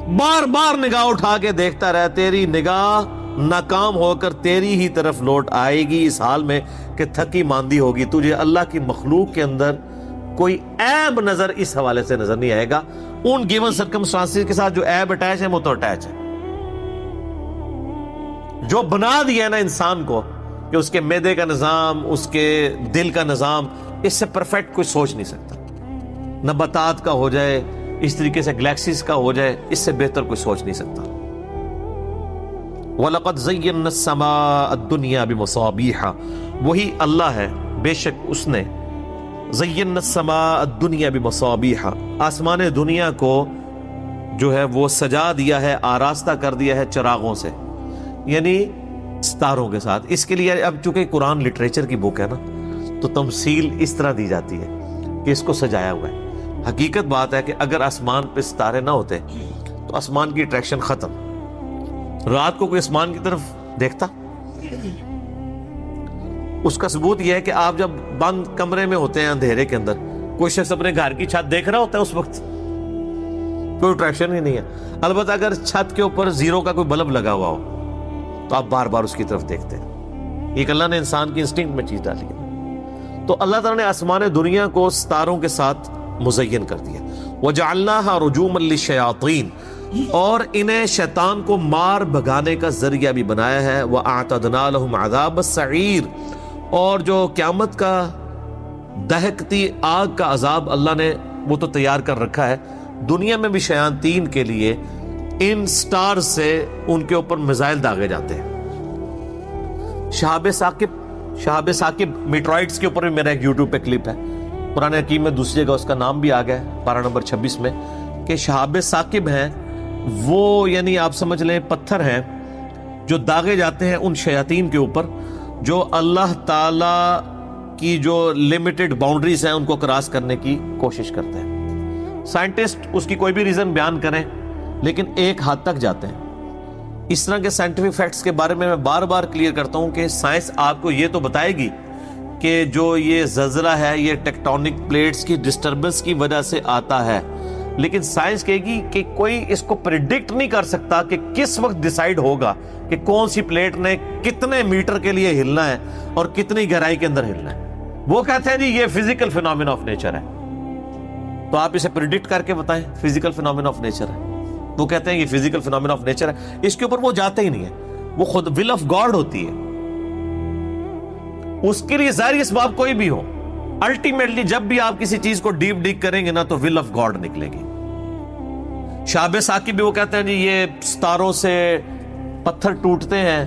بار بار نگاہ اٹھا کے دیکھتا رہے، تیری نگاہ ناکام ہو کر تیری ہی طرف لوٹ آئے گی، اس حال میں کہ تھکی ماندی ہوگی، تجھے اللہ کی مخلوق کے اندر کوئی عیب نظر اس حوالے سے نظر نہیں آئے گا۔ ان گیون سرکمسٹانسز کے ساتھ جو عیب اٹیچ ہے وہ تو اٹیچ ہے، جو بنا دیا ہے نا انسان کو کہ اس کے معدے کا نظام، اس کے دل کا نظام، اس سے پرفیکٹ کوئی سوچ نہیں سکتا۔ نباتات کا ہو جائے، اس طریقے سے گلیکسیز کا ہو جائے، اس سے بہتر کوئی سوچ نہیں سکتا۔ وَلَقَدْ زَيَّنَّا السَّمَاءَ الدُّنْيَا بِمَصَابِيحَ، وہی اللہ ہے، بے شک اس نے زَيَّنَّا السَّمَاءَ الدُّنْيَا بِمَصَابِيحَ، آسمان دنیا کو جو ہے وہ سجا دیا ہے، آراستہ کر دیا ہے چراغوں سے، یعنی ستاروں کے ساتھ۔ اس کے لیے اب چونکہ قرآن لٹریچر کی بک ہے نا، تو تمثیل اس طرح دی جاتی ہے کہ اس کو سجایا ہوا ہے۔ حقیقت بات ہے کہ اگر آسمان پہ ستارے نہ ہوتے تو آسمان کی اٹریکشن ختم۔ رات کو کوئی آسمان کی طرف دیکھتا؟ اس کا ثبوت یہ ہے کہ آپ جب بند کمرے میں ہوتے ہیں اندھیرے کے اندر، کوئی شخص اپنے گھر کی چھت دیکھ رہا ہوتا ہے، اس وقت کوئی اٹریکشن ہی نہیں ہے۔ البتہ اگر چھت کے اوپر زیرو کا کوئی بلب لگا ہوا ہو تو آپ بار بار اس کی طرف دیکھتے ہیں۔ ایک اللہ نے انسان کی انسٹنکٹ میں چیز ڈالی ہے۔ تو اللہ تعالیٰ نے آسمان دنیا کو ستاروں کے ساتھ مزین کر دیا۔ وَجَعَلْنَاهَا رُجُومًا لِلشَّيَاطِينِ، اور انہیں شیطان کو مار بھگانے کا ذریعہ بھی بنایا ہے۔ وَأَعْتَدْنَا لَهُمْ عَذَابَ السَّعِيرِ، اور جو قیامت کا دہکتی آگ کا عذاب اللہ نے وہ تو تیار کر رکھا ہے۔ دنیا میں بھی شیاطین کے لیے ان سٹار سے ان کے اوپر میزائل داغے جاتے ہیں۔ شہاب ثاقب میٹرائٹس کے اوپر بھی میرا ایک یوٹیوب پہ کلپ ہے، قرآن حکیم میں دوسری جگہ اس کا نام بھی آ گیا ہے، پارہ نمبر 26 میں، کہ شہاب ثاقب ہیں وہ، یعنی آپ سمجھ لیں پتھر ہیں جو داغے جاتے ہیں ان شیاطین کے اوپر جو اللہ تعالی کی جو لمیٹڈ باؤنڈریز ہیں ان کو کراس کرنے کی کوشش کرتے ہیں۔ سائنٹسٹ اس کی کوئی بھی ریزن بیان کریں لیکن ایک حد تک جاتے ہیں۔ اس طرح کے سائنٹیفک فیکٹس کے بارے میں بار بار کلیئر کرتا ہوں کہ سائنس آپ کو یہ تو بتائے گی کہ جو یہ زلزلہ ہے یہ ٹیکٹونک پلیٹس کی ڈسٹربنس کی وجہ سے آتا ہے، لیکن سائنس کہے گی کہ کوئی اس کو پریڈکٹ نہیں کر سکتا کہ کس وقت ڈیسائیڈ ہوگا کہ کون سی پلیٹ نے کتنے میٹر کے لیے ہلنا ہے اور کتنی گہرائی کے اندر ہلنا ہے۔ وہ کہتے ہیں جی یہ فزیکل فینومینا آف نیچر ہے، تو آپ اسے پریڈکٹ کر کے بتائیں فزیکل فینومینا آف نیچر ہے۔ وہ کہتے ہیں یہ فزیکل فینومینا آف نیچر ہے، اس کے اوپر وہ جاتے ہی نہیں ہے، وہ خود ول آف گاڈ ہوتی ہے، اس کے لیے ظاہری اسباب کوئی بھی ہو، الٹیمیٹلی جب بھی آپ کسی چیز کو ڈیپ ڈیک کریں گے نا تو ول آف گاڈ نکلے گی۔ شہاب ثاقب بھی وہ کہتے ہیں جی یہ ستاروں سے پتھر ٹوٹتے ہیں،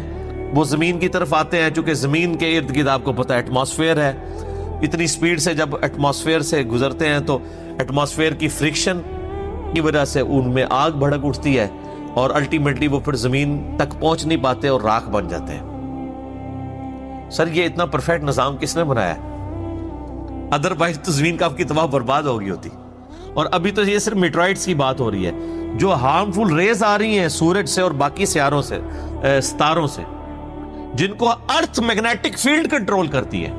وہ زمین کی طرف آتے ہیں، چونکہ زمین کے ارد گرد آپ کو پتہ ہے ایٹماسفیئر ہے، اتنی سپیڈ سے جب ایٹماسفیئر سے گزرتے ہیں تو ایٹماسفیئر کی فرکشن کی وجہ سے ان میں آگ بھڑک اٹھتی ہے اور الٹیمیٹلی وہ پھر زمین تک پہنچ نہیں پاتے اور راکھ بن جاتے ہیں۔ سر یہ اتنا پرفیکٹ نظام کس نے بنایا ہے؟ ادروائز تو زمین کا آپ کی تباہ برباد ہو گئی ہوتی۔ اور ابھی تو یہ صرف میٹرائٹس کی بات ہو رہی ہے، جو ہارمفل ریز آ رہی ہیں سورج سے اور باقی سیاروں سے، ستاروں سے، جن کو ارتھ میگنیٹک فیلڈ کنٹرول کرتی ہے۔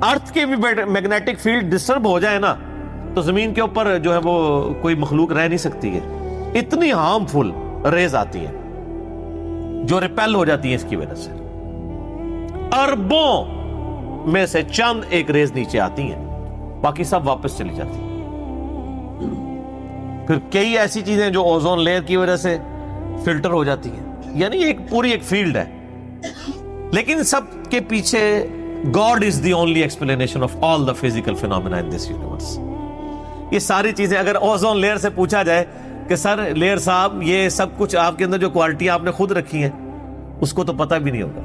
ارتھ کے بھی میگنیٹک فیلڈ ڈسٹرب ہو جائے نا تو زمین کے اوپر جو ہے وہ کوئی مخلوق رہ نہیں سکتی ہے، اتنی ہارمفل ریز آتی ہیں جو ریپیل ہو جاتی ہیں اس کی وجہ سے۔ اربوں میں سے چند ایک ریز نیچے آتی ہیں، باقی سب واپس چلی جاتی ہیں۔ پھر کئی ایسی چیزیں جو اوزون لیئر کی وجہ سے فلٹر ہو جاتی ہیں، یعنی ایک پوری ایک فیلڈ ہے، لیکن سب کے پیچھے God is the only explanation of all the physical phenomena in this universe۔ یہ ساری چیزیں اگر اوزون لیئر سے پوچھا جائے کہ سر لیئر صاحب یہ سب کچھ آپ کے اندر جو کوالٹی آپ نے خود رکھی ہیں اس کو تو پتہ بھی نہیں ہوگا،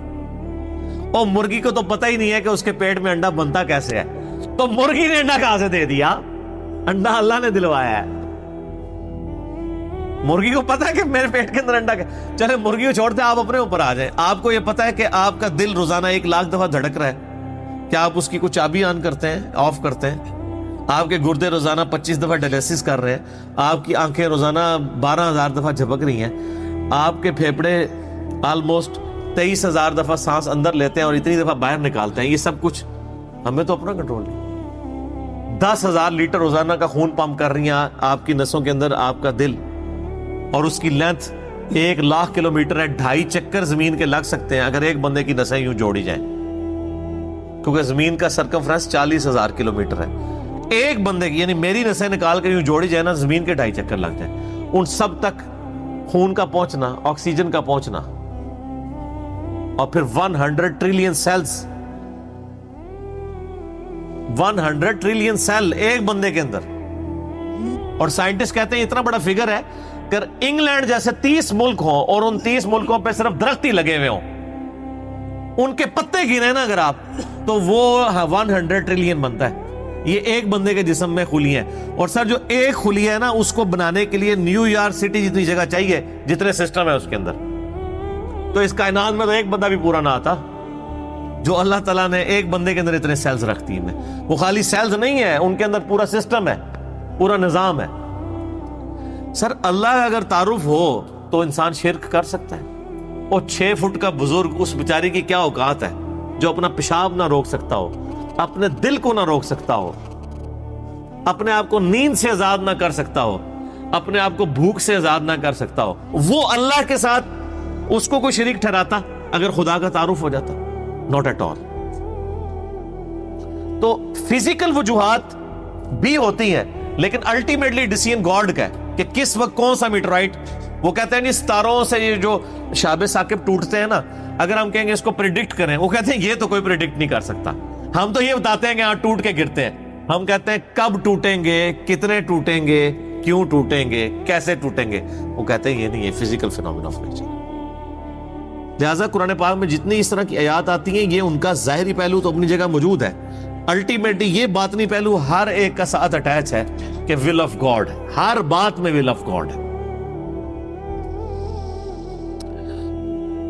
اور مرغی کو تو پتہ ہی نہیں ہے کہ اس کے پیٹ میں انڈا بنتا کیسے ہے، تو مرغی نے انڈا کہاں سے دے دیا؟ انڈا اللہ نے دلوایا ہے۔ مرغی کو پتا ہے کہ میرے پیٹ کے اندر انڈا کیا، چلے مرغی کو چھوڑتے آپ اپنے اوپر آ جائیں۔ آپ کو یہ پتا ہے کہ آپ کا دل روزانہ 1,00,000 دفعہ دھڑک رہا ہے، کیا آپ اس کی کچھ چابی آن کرتے ہیں، آف کرتے ہیں؟ آپ کے گردے روزانہ 25 دفعہ ڈائلیسس کر رہے ہیں، آپ کی آنکھیں روزانہ 12,000 دفعہ جھپک رہی ہیں، آپ کے پھیپڑے آلموسٹ 23,000 دفعہ سانس اندر لیتے ہیں اور اتنی دفعہ باہر نکالتے ہیں۔ یہ سب کچھ ہمیں تو اپنا کنٹرول نہیں، 10,000 لیٹر روزانہ کا خون پمپ کر رہی ہیں آپ کی نسوں کے اندر آپ کا دل, اور اس کی لینتھ 1,00,000 کلومیٹر ہے. 2.5 چکر زمین کے لگ سکتے ہیں اگر ایک بندے کی نسیں یوں جوڑی جائیں, کیونکہ زمین کا سرکمفرنس 40,000 کلومیٹر ہے. ایک بندے کی یعنی میری نسیں نکال کے یوں جوڑی جائے نا, زمین کے 2.5 چکر لگ جائیں. ان سب تک خون کا پہنچنا, آکسیجن کا پہنچنا, اور پھر 100 ٹریلین سیلز, 100 ٹریلین سیل ایک بندے کے اندر. اور سائنٹسٹ کہتے ہیں اتنا بڑا فگر ہے کہ انگلینڈ جیسے 30 ملک ہوں اور ان 30 ملکوں پہ صرف درخت ہی لگے ہوئے ہوں, ان کے پتے گنے نا اگر آپ, تو وہ 100 ٹریلین بنتا ہے. یہ ایک بندے کے جسم میں خلیاں ہیں. اور سر جو ایک خلیہ ہے نا, اس کو بنانے کے لیے نیو یارک سٹی جتنی جگہ چاہیے جتنے سسٹم ہے اس کے اندر. تو اس کائنات میں تو ایک بندہ بھی پورا نہ آتا جو اللہ تعالیٰ نے ایک بندے کے اندر اتنے سیلز رکھ دی ہیں. وہ خالی سیلز نہیں ہے, ان کے اندر پورا سسٹم ہے, پورا نظام ہے. سر اللہ کا اگر تعارف ہو تو انسان شرک کر سکتا ہے. اور 6 فٹ کا بزرگ, اس بیچاری کی کیا اوقات ہے جو اپنا پیشاب نہ روک سکتا ہو, اپنے دل کو نہ روک سکتا ہو, اپنے آپ کو نیند سے آزاد نہ کر سکتا ہو, اپنے آپ کو بھوک سے آزاد نہ کر سکتا ہو. وہ اللہ کے ساتھ اس کو کوئی شریک ٹھہراتا اگر خدا کا تعارف ہو جاتا؟ Not at all. تو فزیکل وجوہات بھی ہوتی ہیں, لیکن الٹیمیٹلی ڈیسیژن گاڈ کا ہے کہ کس وقت کون سا میٹرائٹ. وہ کہتے ہیں نہیں ستاروں سے یہ جو شہاب ثاقب ٹوٹتے ہیں نا, اگر ہم کہیں گے اس کو پریڈکٹ کریں, وہ کہتے ہیں یہ تو کوئی پریڈکٹ نہیں کر سکتا. ہم تو یہ بتاتے ہیں کہ ہاں ٹوٹ کے گرتے ہیں, ہم کہتے ہیں کب ٹوٹیں گے, کتنے ٹوٹیں گے, کیوں ٹوٹیں گے, کیسے ٹوٹیں گے. وہ کہتے ہیں یہ نہیں, یہ فزیکل فینومینا آف نیچر. لہٰذا قرآن پاک میں جتنی اس طرح کی آیات آتی ہیں, یہ ان کا ظاہری پہلو تو اپنی جگہ موجود ہے, الٹیمیٹلی یہ باطنی پہلو ہر ایک کا ساتھ اٹیچ ہے کہ ول آف گاڈ ہے, ہر بات میں ول آف گاڈ ہے.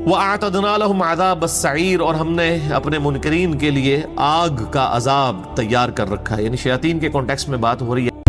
وَأَعْتَدْنَا لَهُمْ عَذَابَ السَّعِيرِ, اور ہم نے اپنے منکرین کے لیے آگ کا عذاب تیار کر رکھا ہے. یعنی شیاطین کے کانٹیکسٹ میں بات ہو رہی ہے.